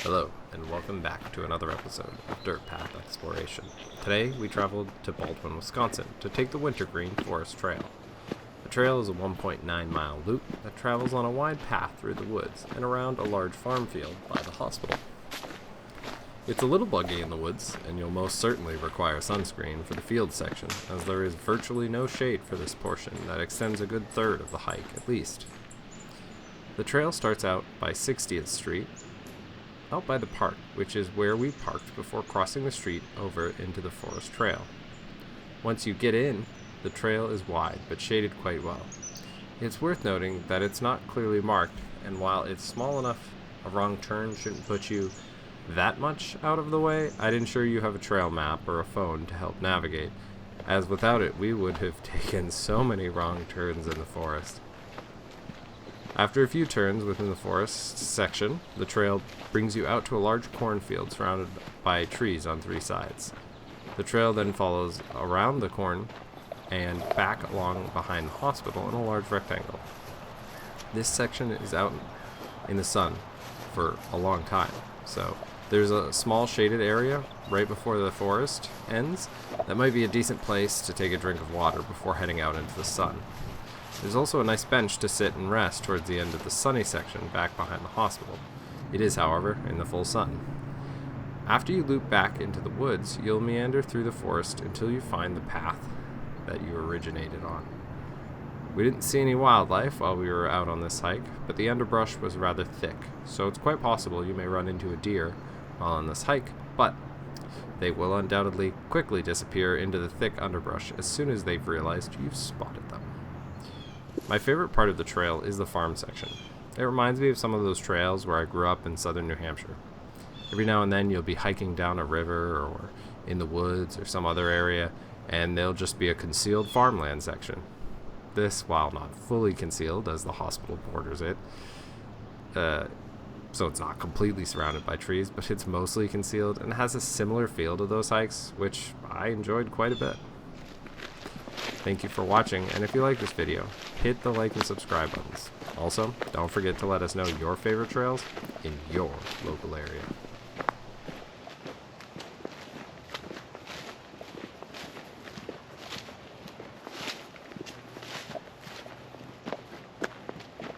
Hello, and welcome back to another episode of Dirt Path Exploration. Today, we traveled to Baldwin, Wisconsin to take the Wintergreen Forest Trail. The trail is a 1.9-mile loop that travels on a wide path through the woods and around a large farm field by the hospital. It's a little buggy in the woods, and you'll most certainly require sunscreen for the field section, as there is virtually no shade for this portion that extends a good third of the hike at least. The trail starts out by 60th Street, out by the park, which is where we parked before crossing the street over into the forest trail. Once you get in, the trail is wide but shaded quite well. It's worth noting that it's not clearly marked, and while it's small enough, a wrong turn shouldn't put you that much out of the way. I'd ensure you have a trail map or a phone to help navigate, as without it we would have taken so many wrong turns in the forest. After a few turns within the forest section, the trail brings you out to a large cornfield surrounded by trees on three sides. The trail then follows around the corn and back along behind the hospital in a large rectangle. This section is out in the sun for a long time, so there's a small shaded area right before the forest ends that might be a decent place to take a drink of water before heading out into the sun. There's also a nice bench to sit and rest towards the end of the sunny section back behind the hospital. It is, however, in the full sun. After you loop back into the woods, you'll meander through the forest until you find the path that you originated on. We didn't see any wildlife while we were out on this hike, but the underbrush was rather thick, so it's quite possible you may run into a deer while on this hike, but they will undoubtedly quickly disappear into the thick underbrush as soon as they've realized you've spotted them. My favorite part of the trail is the farm section. It reminds me of some of those trails where I grew up in southern New Hampshire. Every now and then you'll be hiking down a river or in the woods or some other area, and there'll just be a concealed farmland section. This, while not fully concealed as the hospital borders it, so it's not completely surrounded by trees, but it's mostly concealed and has a similar feel to those hikes, which I enjoyed quite a bit. Thank you for watching, and if you like this video, hit the like and subscribe buttons. Also, don't forget to let us know your favorite trails in your local area.